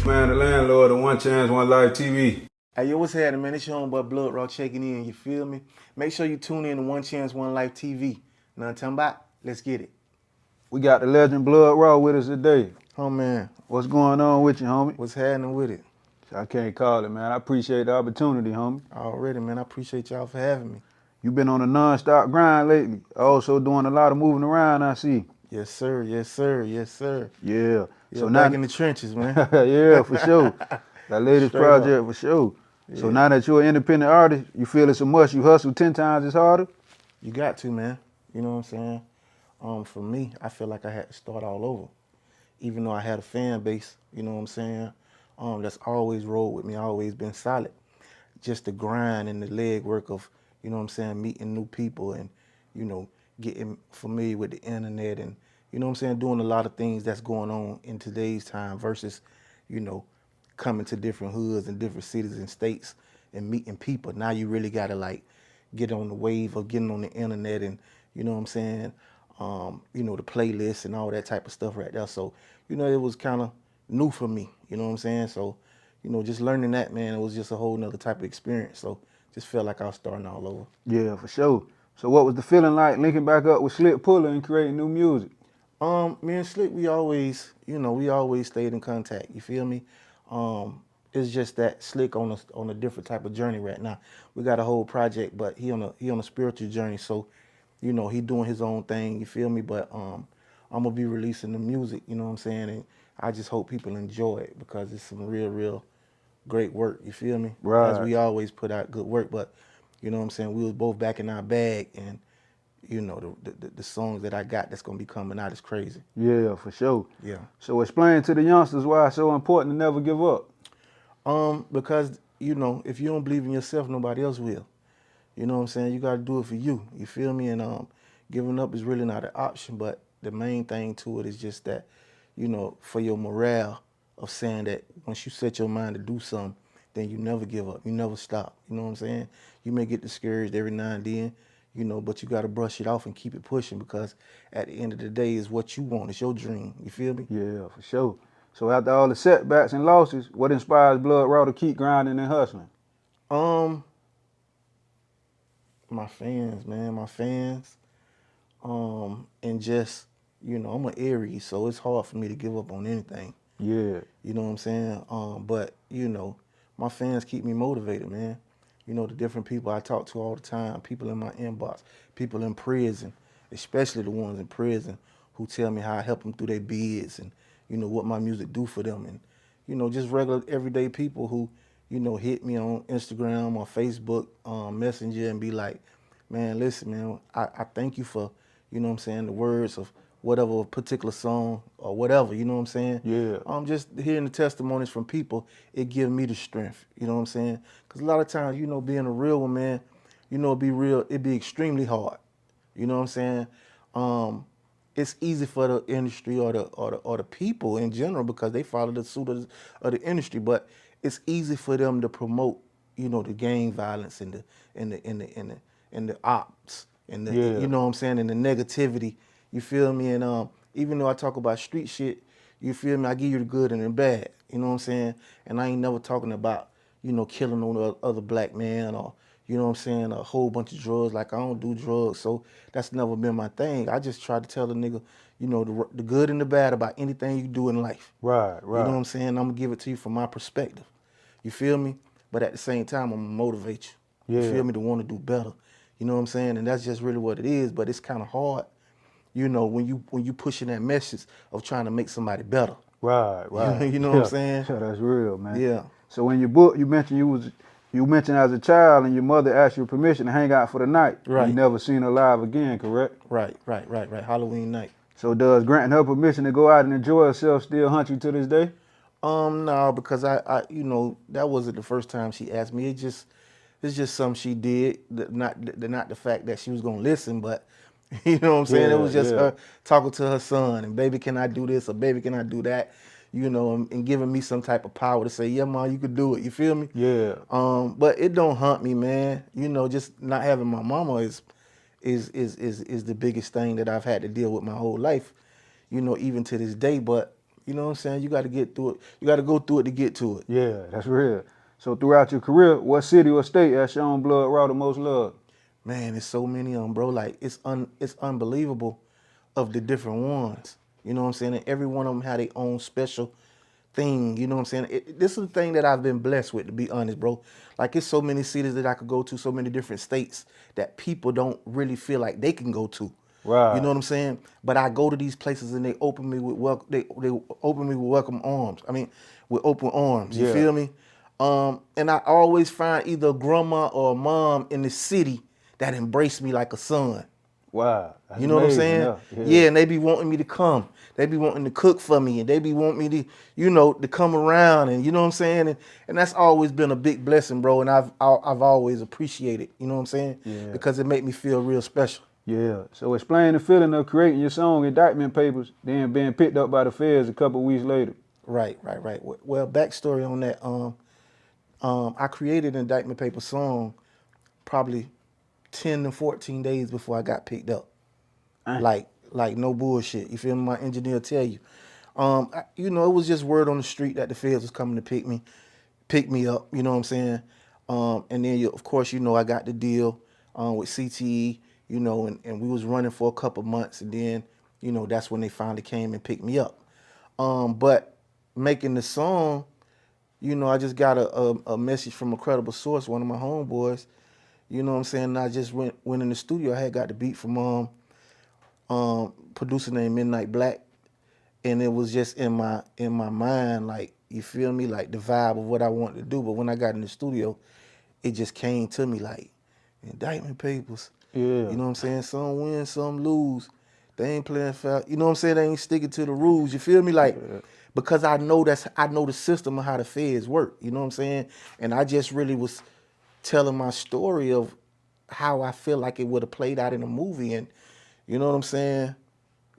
Man, the landlord of One Chance, One Life TV. Hey, yo, what's happening, man? It's your homeboy Bloodraw checking in, you feel me? Make sure you tune in to One Chance, One Life TV. Know what I'm talking about? Let's get it. We got the legend Bloodraw with us today. Oh, man. What's going on with you, homie? What's happening with it? I can't call it, man. I appreciate the opportunity, homie. Already, man. I appreciate y'all for having me. You been on a non-stop grind lately. Also doing a lot of moving around, I see. Yes, sir. Yes, sir. Yes, sir. Yeah. Yeah, So back now, in the trenches, man. yeah, for sure. That latest Straight up. project, for sure. So Yeah. now that you're an independent artist, you feel it's a must. You hustle 10 times as harder? You got to, man. You know what I'm saying? For me, I feel like I had to start all over. Even though I had a fan base, you know what I'm saying? That's always rolled with me, always been solid. Just the grind and the leg work of, you know what I'm saying, meeting new people and, you know, getting familiar with the internet and, you know what I'm saying, doing a lot of things that's going on in today's time versus, you know, coming to different hoods and different cities and states and meeting people. Now you really got to like get on the wave of getting on the internet and, you know what I'm saying, you know, the playlists and all that type of stuff right there. So, you know, it was kind of new for me, you know what I'm saying? So, you know, just learning that, man, it was just a whole nother type of experience. So just felt like I was starting all over. Yeah, for sure. So what was the feeling like linking back up with Slick Puller and creating new music? Me and Slick, we always, you know, we always stayed in contact. You feel me? It's just that Slick on a different type of journey right now. We got a whole project, but he on a spiritual journey. So, you know, he doing his own thing. You feel me? But I'm gonna be releasing the music. You know what I'm saying? And I just hope people enjoy it because it's some real great work. You feel me? Right. As we always put out good work, but you know what I'm saying? We was both back in our bag and you know, the songs that I got that's gonna be coming out is crazy. Yeah, for sure. Yeah. So explain to the youngsters why it's so important to never give up. Because, you know, if you don't believe in yourself, nobody else will. You know what I'm saying? You gotta do it for you. You feel me? And giving up is really not an option, but the main thing to it is just that, you know, for your morale of saying that once you set your mind to do something, then you never give up. You never stop. You know what I'm saying? You may get discouraged every now and then, you know, but you got to brush it off and keep it pushing because at the end of the day, is what you want. It's your dream. You feel me? Yeah, for sure. So after all the setbacks and losses, what inspires Bloodraw to keep grinding and hustling? Um, my fans, man, my fans. And just, you know, I'm an Aries, so it's hard for me to give up on anything. Yeah. You know what I'm saying? But, you know, my fans keep me motivated, man. You know, the different people I talk to all the time, people in my inbox, people in prison, especially the ones in prison who tell me how I help them through their bids and, you know, what my music do for them. And, you know, just regular everyday people who, you know, hit me on Instagram or Facebook Messenger and be like, man, listen, man, I thank you for, you know what I'm saying, the words of whatever particular song or whatever, you know what I'm saying? Yeah. Just hearing the testimonies from people, it gives me the strength, you know what I'm saying? Because a lot of times, you know, being a real one, man, you know, it'd be extremely hard, you know what I'm saying? It's easy for the industry or the people in general because they follow the suit of the industry, but it's easy for them to promote, you know, the gang violence and the ops and the, Yeah. you know what I'm saying, and the negativity. You feel me? And even though I talk about street shit, you feel me? I give you the good and the bad. You know what I'm saying? And I ain't never talking about, you know, killing on the other black man or, you know what I'm saying, a whole bunch of drugs. Like I don't do drugs, so that's never been my thing. I just try to tell the nigga, you know, the good and the bad about anything you do in life. Right, You know what right. I'm saying? I'm gonna give it to you from my perspective. You feel me? But at the same time, I'm gonna motivate you. You Yeah. feel me? To want to do better. You know what I'm saying? And that's just really what it is. But it's kind of hard, you know, when you pushing that message of trying to make somebody better. Right, right. You know what I'm Yeah. saying? Yeah, that's real, man. Yeah. So in your book, you mentioned you mentioned as a child and your mother asked you permission to hang out for the night. And you Right. never seen her live again, correct? Right. Halloween night. So does granting her permission to go out and enjoy herself still haunt you to this day? No, because you know, that wasn't the first time she asked me. It's just something she did. Not the fact that she was gonna listen, but you know what I'm saying. It Yeah, was just yeah. her talking to her son and baby, can I do this or baby, can I do that? You know, and giving me some type of power to say, yeah, mom, you could do it. You feel me? Yeah. But it don't haunt me, man. You know, just not having my mama is the biggest thing that I've had to deal with my whole life. You know, even to this day. But You know what I'm saying? You got to get through it. You got to go through it to get to it. Yeah, that's real. So throughout your career, what city or state has shown Bloodraw the most love? Man, there's so many of them, bro. Like it's unbelievable of the different ones. You know what I'm saying? And every one of them had their own special thing. You know what I'm saying? This is the thing that I've been blessed with, to be honest, bro. Like it's so many cities that I could go to, so many different states that people don't really feel like they can go to. You know Right. what I'm saying? But I go to these places and they open me with they open me with welcome arms. I mean, with open arms. You Yeah. feel me? And I always find either a grandma or a mom in the city that embrace me like a son. Wow. That's You know what I'm amazing. saying? Yeah. Yeah. Yeah, and they be wanting me to come. They be wanting to cook for me, and they be wanting me to, to come around, and you know what I'm saying? And that's always been a big blessing, bro. And I've always appreciated, you know what I'm saying? Yeah. Because it make me feel real special. Yeah. So explain the feeling of creating your song Indictment Papers, then being picked up by the feds a couple weeks later. Right. Well, backstory on that. I created an indictment paper song probably 10 to 14 days before I got picked up. Dang. Like no bullshit. You feel me? My engineer tell you. It was just word on the street that the feds was coming to pick me up. You know what I'm saying? And then of course, I got the deal with CTE. And we was running for a couple months, and then that's when they finally came and picked me up. But making the song, I just got a message from a credible source, one of my homeboys. You know what I'm saying? And I just went in the studio. I had got the beat from producer named Midnight Black, and it was just in my mind, like, you feel me, like the vibe of what I wanted to do. But when I got in the studio, it just came to me like indictment papers. Yeah. You know what I'm saying? Some win, some lose. They ain't playing foul. You know what I'm saying? They ain't sticking to the rules. You feel me? Like, Yeah. because I know the system of how the feds work. You know what I'm saying? And I just really was telling my story of how I feel like it would have played out in a movie, and you know what I'm saying?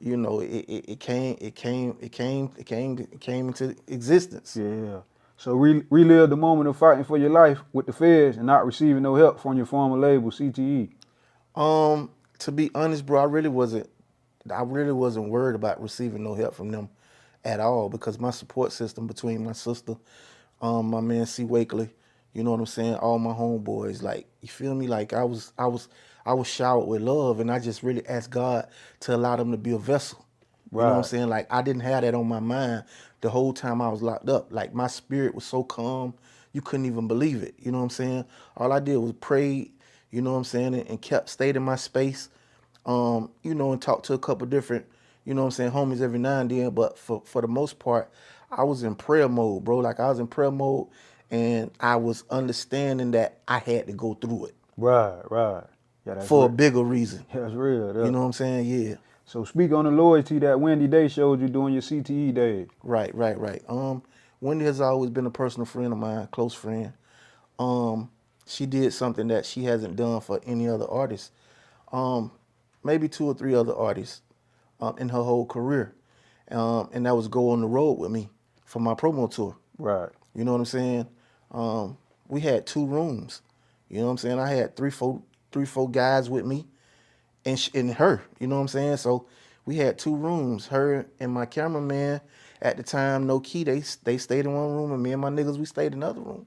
It came into existence. Yeah. So relive the moment of fighting for your life with the feds and not receiving no help from your former label, CTE. To be honest, bro, I really wasn't worried about receiving no help from them at all, because my support system between my sister, my man C. Wakely, you know what I'm saying, all my homeboys, like, you feel me? Like, I was showered with love, and I just really asked God to allow them to be a vessel. You know what I'm Right. saying? Like, I didn't have that on my mind the whole time I was locked up. Like, my spirit was so calm, you couldn't even believe it. You know what I'm saying? All I did was pray, you know what I'm saying, and kept stayed in my space, and talked to a couple different, you know what I'm saying, homies every now and then. But for the most part, I was in prayer mode, bro. Like, I was in prayer mode, and I was understanding that I had to go through it Right. Right. Yeah, that's for a real. bigger reason. That's real. You Yeah. know what I'm saying? Yeah. So speak on the loyalty that Wendy Day showed you during your CTE days. Right. Wendy has always been a personal friend of mine, close friend. She did something that she hasn't done for any other artist. Maybe two or three other artists in her whole career. And that was go on the road with me for my promo tour. Right. You know what I'm saying? We had 2 rooms. You know what I'm saying? I had three, four guys with me, and her. You know what I'm saying? So we had 2 rooms. Her and my cameraman at the time, No Key, they stayed in one room, and me and my niggas, we stayed in another room.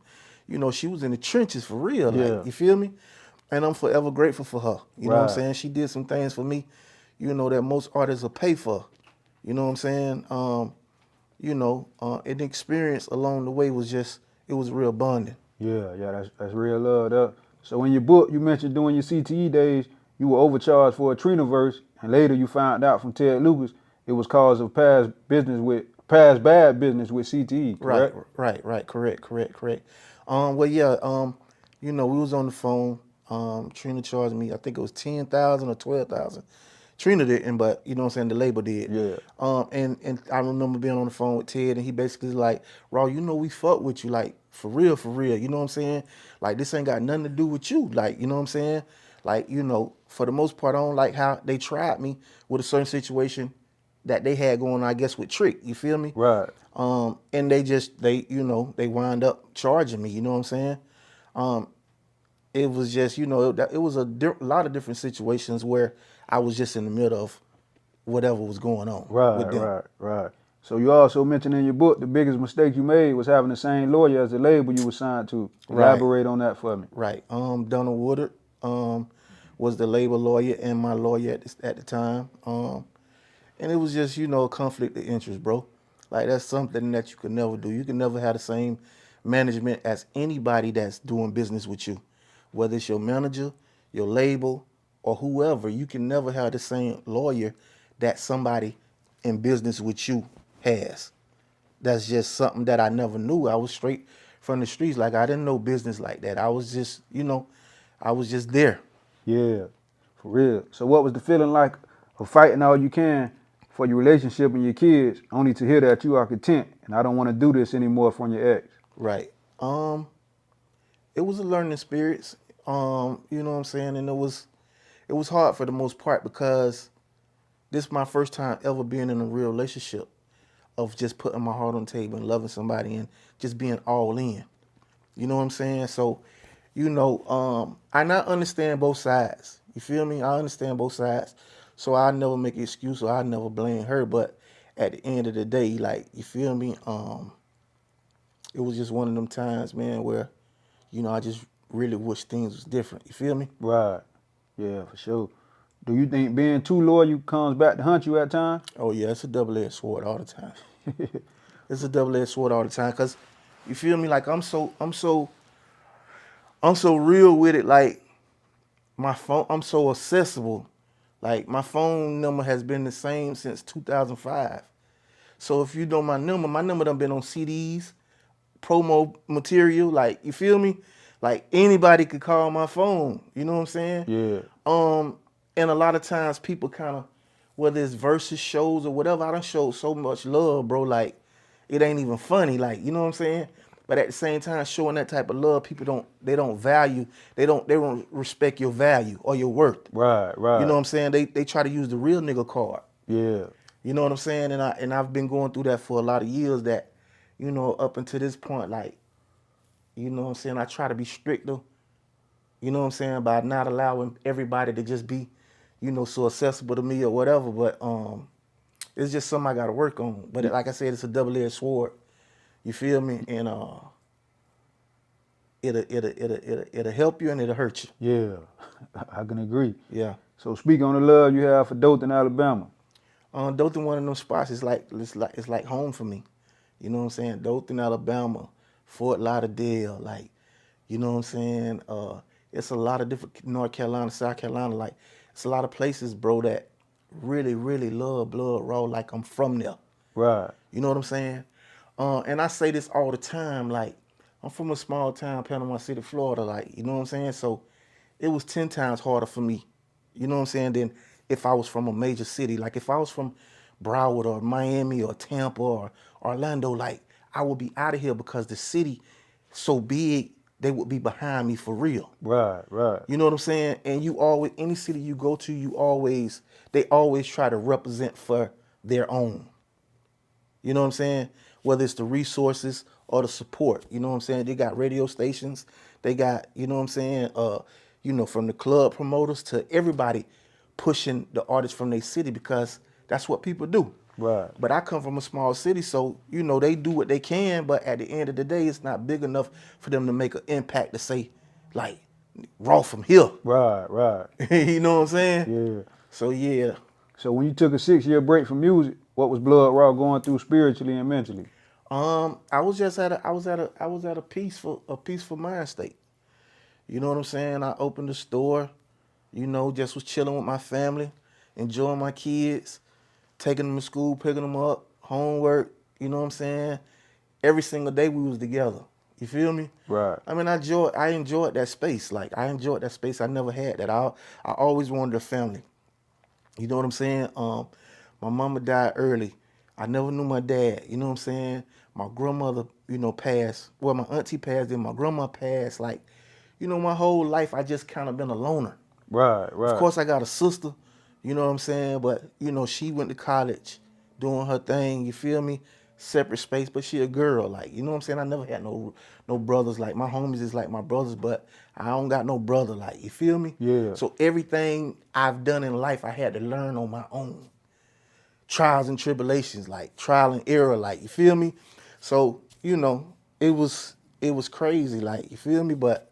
She was in the trenches for real, like, Yeah. you feel me? And I'm forever grateful for her. You know what I'm Right. saying? She did some things for me, that most artists will pay for. You know what I'm saying? And the experience along the way was just, it was real bonding. Yeah. Yeah. That's real love. That. So in your book, you mentioned during your CTE days, you were overcharged for a Trina verse, and later you found out from Ted Lucas it was cause of past bad business with CTE. Right, Correct? right. Correct. Well, yeah. We was on the phone. Trina charged me, I think it was 10,000 or 12,000. Trina didn't, but you know what I'm saying, the label did. Yeah. And I remember being on the phone with Ted, and he basically like, Raw, we fuck with you, like, for real. You know what I'm saying? Like, this ain't got nothing to do with you. Like, you know what I'm saying? Like, for the most part, I don't like how they tried me with a certain situation that they had going on, I guess, with Trick. You feel me? Right. And they wind up charging me. You know what I'm saying? It was just, it was a lot of different situations where I was just in the middle of whatever was going on with them. Right. So you also mentioned in your book the biggest mistake you made was having the same lawyer as the label you were signed to. Right, Elaborate on that for me. right. Donald Woodard was the label lawyer and my lawyer at the time. And it was just, a conflict of interest, bro. Like, that's something that you can never do. You can never have the same management as anybody that's doing business with you. Whether it's your manager, your label, or whoever, you can never have the same lawyer that somebody in business with you has. That's just something that I never knew. I was straight from the streets. Like, I didn't know business like that. I was just, I was just there. Yeah, for real. So what was the feeling like of fighting all you can for your relationship and your kids, only to hear that you are content and I don't want to do this anymore from your ex? Right. It was a learning experience. You know what I'm saying? And it was hard for the most part because this is my first time ever being in a real relationship of just putting my heart on the table and loving somebody and just being all in. You know what I'm saying? So, I not understand both sides. You feel me? I understand both sides. So I never make an excuse or I never blame her. But at the end of the day, like, you feel me? It was just one of them times, man, where, I just really wish things was different. You feel me? Right. Yeah, for sure. Do you think being too loyal comes back to hunt you at times? Oh yeah, it's a double-edged sword all the time. It's a double-edged sword all the time, cause you feel me? Like I'm so real with it. Like my phone, I'm so accessible. Like my phone number has been the same since 2005. So if you know my number done been on CDs, promo material. Like, you feel me? Like, anybody could call my phone. You know what I'm saying? Yeah. And a lot of times people kind of, whether it's versus shows or whatever, I done showed so much love, bro. Like, it ain't even funny. Like, you know what I'm saying? But at the same time, showing that type of love, people don't value, they don't respect your value or your worth. Right, You know right. what I'm saying? They try to use the real nigga card. Yeah. You know what I'm saying? And I've been going through that for a lot of years. That, up until this point, like, you know what I'm saying, I try to be stricter. You know what I'm saying, by not allowing everybody to just be, so accessible to me or whatever. But it's just something I got to work on. But like I said, it's a double-edged sword. You feel me? And it'll help you and it'll hurt you. Yeah. I can agree. Yeah. So speak on the love you have for Dothan, Alabama. Dothan, one of them spots, it's like home for me. You know what I'm saying? Dothan, Alabama, Fort Lauderdale, like, you know what I'm saying? It's a lot of different, North Carolina, South Carolina, like, it's a lot of places, bro, that really, really love Bloodraw, like I'm from there. Right. You know what I'm saying? And I say this all the time, like, I'm from a small town, Panama City, Florida, like, you know what I'm saying? So it was 10 times harder for me, you know what I'm saying, than if I was from a major city. Like, if I was from Broward or Miami or Tampa or Orlando, like, I would be out of here because the city so big, they would be behind me for real. Right, right. You know what I'm saying? And you always, any city you go to, they always try to represent for their own. You know what I'm saying? Whether it's the resources or the support. You know what I'm saying? They got radio stations. They got, you know what I'm saying? From the club promoters to everybody pushing the artists from their city because that's what people do. Right. But I come from a small city, so, they do what they can, but at the end of the day, it's not big enough for them to make an impact to say, like, raw from here. Right, right. You know what I'm saying? Yeah. So, yeah. So when you took a 6-year break from music, what was Bloodraw going through spiritually and mentally? I was just at a peaceful mind state. You know what I'm saying? I opened the store, just was chilling with my family, enjoying my kids, taking them to school, picking them up, homework, you know what I'm saying? Every single day we was together. You feel me? Right. I mean, I enjoyed that space. Like, I enjoyed that space. I never had that. I always wanted a family. You know what I'm saying? My mama died early. I never knew my dad. You know what I'm saying? My grandmother, passed. Well, my auntie passed, then my grandma passed. Like, my whole life I just kind of been a loner. Right, Of right. course, I got a sister. You know what I'm saying? But, she went to college doing her thing. You feel me? Separate space, but she a girl. Like, you know what I'm saying? I never had no brothers. Like, my homies is like my brothers, but I don't got no brother. Like, you feel me? Yeah. So everything I've done in life, I had to learn on my own. trials and tribulations, like trial and error, like you feel me? So, it was crazy, like you feel me? But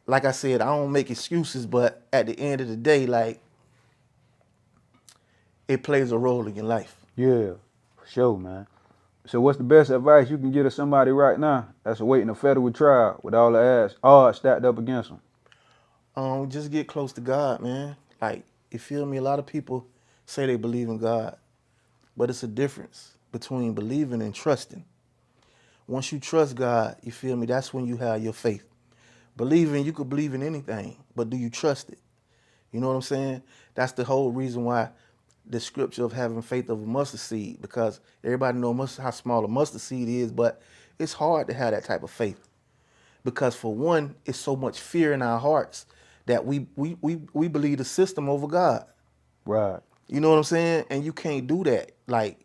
like I said, I don't make excuses, but at the end of the day, like it plays a role in your life. Yeah, for sure, man. So what's the best advice you can give to somebody right now that's awaiting a federal trial with all the odds stacked up against them? Just get close to God, man. Like, you feel me? A lot of people say they believe in God, but it's a difference between believing and trusting. Once you trust God, you feel me? That's when you have your faith. Believing, you could believe in anything, but do you trust it? You know what I'm saying? That's the whole reason why the scripture of having faith of a mustard seed, because everybody knows how small a mustard seed is, but it's hard to have that type of faith. Because for one, it's so much fear in our hearts that we believe the system over God. Right. You know what I'm saying? And you can't do that. Like,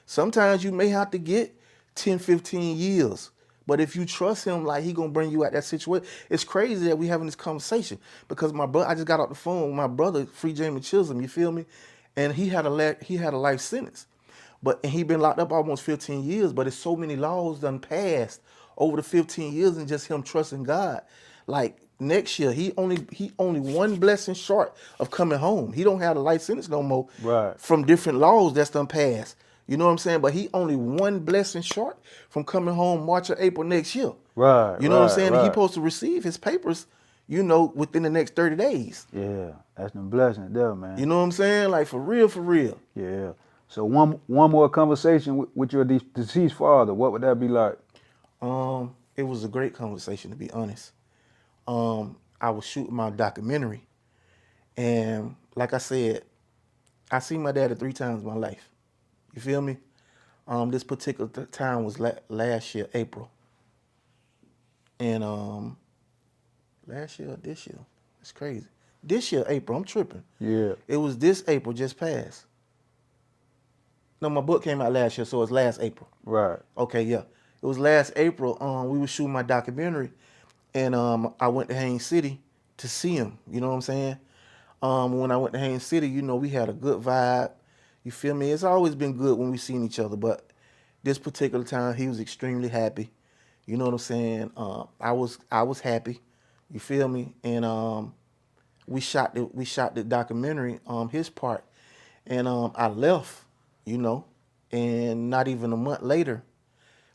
sometimes you may have to get 10, 15 years. But if you trust him, like, he gonna bring you out that situation. It's crazy that we having this conversation because my brother, I just got off the phone with my brother, Free Jamie Chisholm, you feel me? And he had a life sentence. And he been locked up almost 15 years, but it's so many laws done passed over the 15 years and just him trusting God. Like, next year, he only one blessing short of coming home. He don't have a life sentence no more Right. from different laws that's done passed. You know what I'm saying? But he only one blessing short from coming home March or April next year. Right, You know what I'm right, saying? He right. supposed to receive his papers, within the next 30 days. Yeah, that's the blessing there, man. You know what I'm saying? Like, for real, for real. Yeah. So one more conversation with your deceased father, what would that be like? It was a great conversation, to be honest. I was shooting my documentary, and like I said, I seen my daddy 3 times in my life. You feel me? This particular time was last year, April, and last year or this year, it's crazy. This year, April, I'm tripping. Yeah. It was this April just passed. No, my book came out last year, so it's last April. Right. Okay, yeah. It was last April. We were shooting my documentary, and I went to Haines City to see him. You know what I'm saying? When I went to Haines City, we had a good vibe. You feel me? It's always been good when we seen each other, but this particular time, he was extremely happy. You know what I'm saying? I was happy. You feel me? And we shot the documentary, his part, and I left. You know, and not even a month later,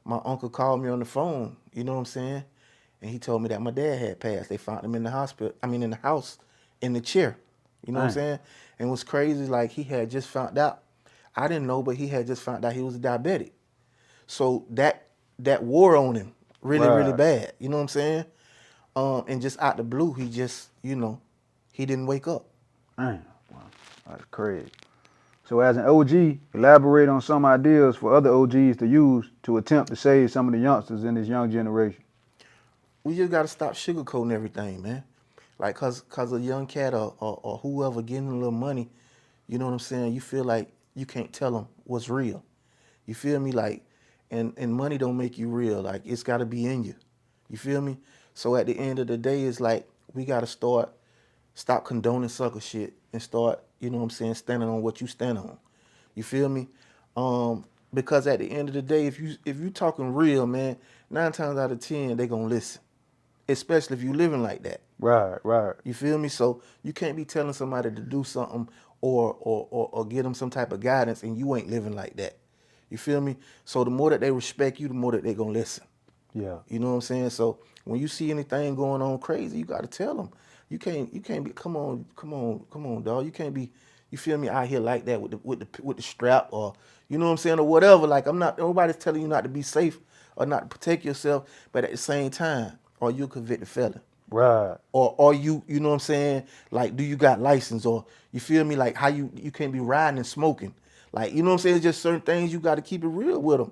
my uncle called me on the phone, you know what I'm saying? And he told me that my dad had passed. They found him in the hospital, in the house, in the chair. You know what I'm Dang. saying? And what's crazy, like, he had just found out. I didn't know, but he had just found out he was a diabetic. So that wore on him really, really Right. bad. You know what I'm saying? And just out the blue, he just, he didn't wake up. Damn. Wow. That's crazy. So as an OG, elaborate on some ideas for other OGs to use to attempt to save some of the youngsters in this young generation. We just gotta stop sugarcoating everything, man. Like, cause a young cat or whoever getting a little money, you know what I'm saying? You feel like you can't tell them what's real. You feel me? Like, and money don't make you real. Like, it's gotta be in you. You feel me? So at the end of the day, it's like we gotta stop condoning sucker shit and start, you know what I'm saying, standing on what you stand on. You feel me? Because at the end of the day, if you talking real, man, 9 times out of 10 they gonna listen, especially if you living like that. Right, right. You feel me? So you can't be telling somebody to do something or give them some type of guidance and you ain't living like that. You feel me? So the more that they respect you, the more that they gonna listen. Yeah. You know what I'm saying? So when you see anything going on crazy, you gotta tell them. You can't be, come on, dog. You can't be, you feel me, out here like that with the strap, or you know what I'm saying, or whatever. Like, nobody's telling you not to be safe or not to protect yourself, but at the same time, are you a convicted felon? Right. Or you know what I'm saying? Like, do you got license? Or you feel me? Like, how you can't be riding and smoking. Like, you know what I'm saying? It's just certain things you got to keep it real with them.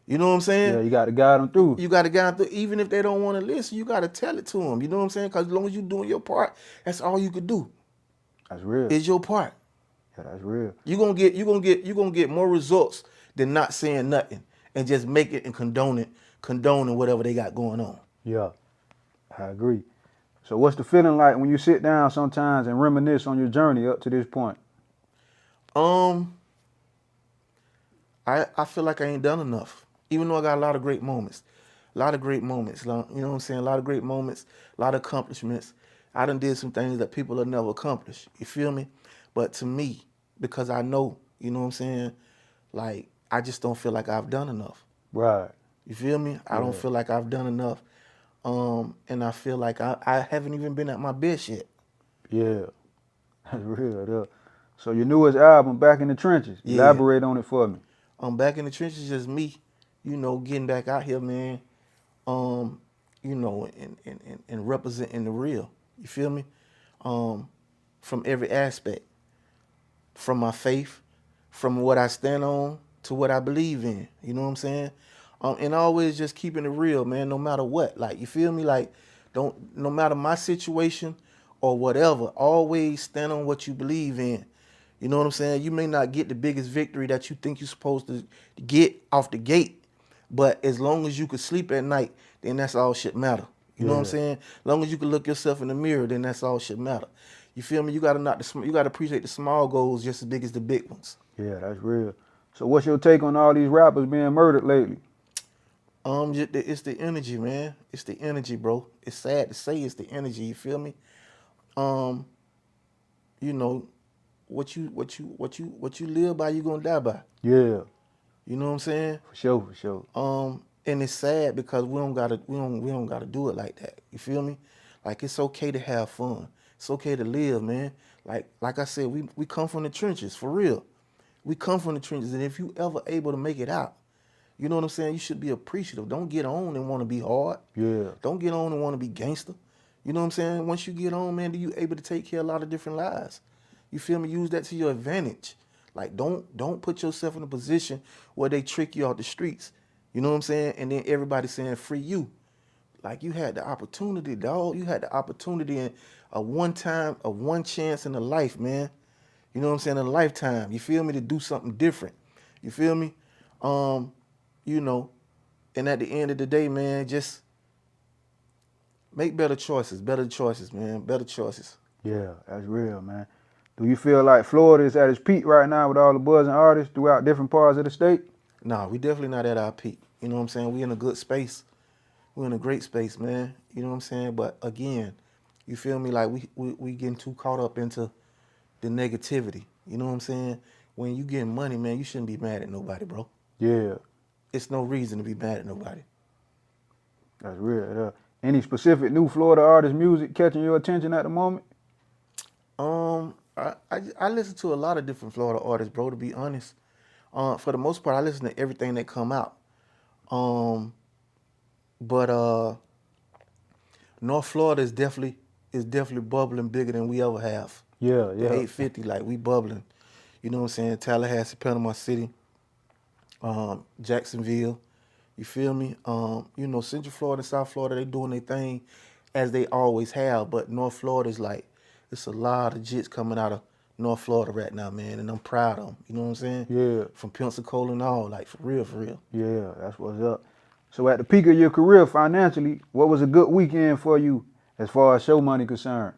You know what I'm saying? Yeah, you got to guide them through. You got to guide them, even if they don't want to listen. You got to tell it to them. You know what I'm saying? Because as long as you doing your part, that's all you could do. That's real. Is your part. Yeah, that's real. You gonna get more results than not saying nothing and just make it and condoning whatever they got going on. Yeah, I agree. So what's the feeling like when you sit down sometimes and reminisce on your journey up to this point? Um, I feel like I ain't done enough. Even though I got a lot of great moments. A lot of great moments. You know what I'm saying? A lot of great moments, a lot of accomplishments. I done did some things that people have never accomplished. You feel me? But to me, because I know, you know what I'm saying, like I just don't feel like I've done enough. Right. You feel me? I don't Yeah. feel like I've done enough. And I feel like I haven't even been at my best yet. Yeah. That's real. So your newest album, Back in the Trenches. Yeah. Elaborate on it for me. Back in the trenches, just me, getting back out here, man. Um, and representing the real. You feel me? From every aspect, from my faith, from what I stand on to what I believe in. You know what I'm saying? And always just keeping it real, man. No matter what, like you feel me? Like no matter my situation or whatever, always stand on what you believe in. You know what I'm saying? You may not get the biggest victory that you think you're supposed to get off the gate, but as long as you could sleep at night, then that's all shit matter. You know what I'm Yeah. saying? As long as you can look yourself in the mirror, then that's all shit matter. You feel me? You gotta you gotta appreciate the small goals just as big as the big ones. Yeah, that's real. So what's your take on all these rappers being murdered lately? It's the energy, man. It's the energy, bro. It's sad to say it's the energy. You feel me? Um, you know, what you live by, you gonna die by. Yeah, You know what I'm saying? for sure, for sure. And it's sad because we don't gotta do it like that. You feel me? Like it's okay to have fun. It's okay to live, man. Like I said, we come from the trenches for real. We come from the trenches, and if you ever able to make it out, you know what I'm saying? You should be appreciative. Don't get on and want to be hard. Yeah, Don't get on and want to be gangster. You know what I'm saying? Once you get on, man, you able to take care of a lot of different lives. You feel me? Use that to your advantage. Like don't put yourself in a position where they trick you out the streets. You know what I'm saying? And then everybody saying free you. Like you had the opportunity, dog. You had the opportunity in a one chance in a life, man. You know what I'm saying? In a lifetime. You feel me? To do something different. You feel me? Um, you know, and at the end of the day, man, just make better choices, man, better choices. yeah, that's real, man. Do you feel like Florida is at its peak right now with all the buzzing artists throughout different parts of the state? Nah, we definitely not at our peak. You know what I'm saying? We in a good space. We're in a great space, man. You know what I'm saying? But again, you feel me? Like we getting too caught up into the negativity. You know what I'm saying? When you getting money, man, you shouldn't be mad at nobody, bro. Yeah, It's no reason to be mad at nobody. that's real. Any specific new Florida artist music catching your attention at the moment? I listen to a lot of different Florida artists, bro. To be honest, for the most part, I listen to everything that come out. Um, but North Florida is definitely bubbling bigger than we ever have. Yeah, The yeah, 850, like we bubbling. You know what I'm saying? Tallahassee, Panama City, Jacksonville. You feel me? Central Florida and South Florida, they doing their thing as they always have. But North Florida is like, it's a lot of jits coming out of North Florida right now, man. And I'm proud of them. You know what I'm saying? yeah, From Pensacola and all, like for real, for real. yeah. That's what's up. So at the peak of your career financially, what was a good weekend for you as far as show money concerned?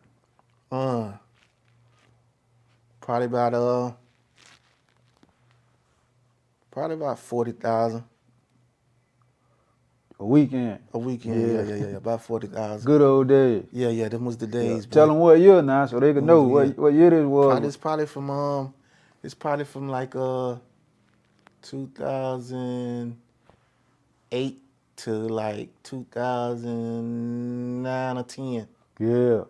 Uh, probably about uh, probably about 40,000 A weekend. a weekend. Yeah, Yeah. yeah, yeah, yeah. About 40,000. Good old days. Yeah, yeah. Them was the Yeah. days, Tell boy. them what year now so they can Them was know the year. what year this Probably was. it's probably from it's probably from like 2008 to like 2009 or 10. Yeah,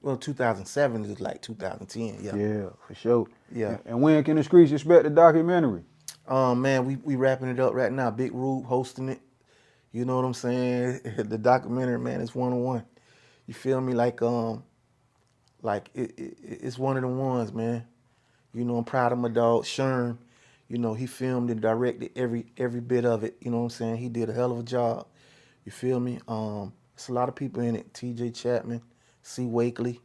Well, 2007 is like 2010. Yeah, yeah, for sure. yeah. And when can the streets expect the documentary? Man, we wrapping it up right now. Big Rube hosting it. You know what I'm saying? The documentary, man, it's 1-on-1. You feel me? Like it's one of the ones, man. I'm proud of my dog, Sherm. He filmed and directed every bit of it. You know what I'm saying? He did a hell of a job. You feel me? It's a lot of people in it. TJ Chapman, C. Wakely.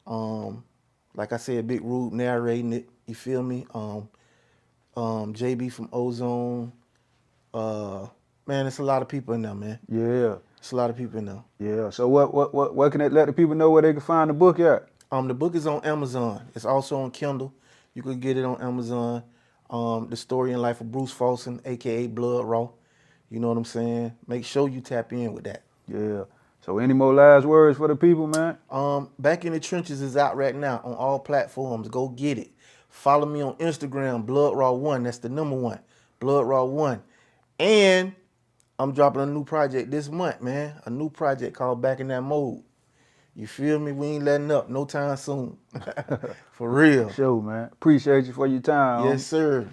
Like I said, Big Rube narrating it. You feel me? JB from Ozone. Uh, Man, it's a lot of people in there, man. Yeah, It's a lot of people in there. yeah. So what can they let the people know where they can find the book at? The book is on Amazon. It's also on Kindle. You can get it on Amazon. The Story and Life of Bruce Folsom, aka Bloodraw. You know what I'm saying? Make sure you tap in with that. Yeah. So any more last words for the people, man? Back in the Trenches is out right now on all platforms. Go get it. Follow me on Instagram, Bloodraw1. That's the number one, Bloodraw1. And I'm dropping a new project this month, man. A new project called Back in That Mode. You feel me? We ain't letting up no time soon. For For real. sure, man. Appreciate you for your time, Yes, homie. sir.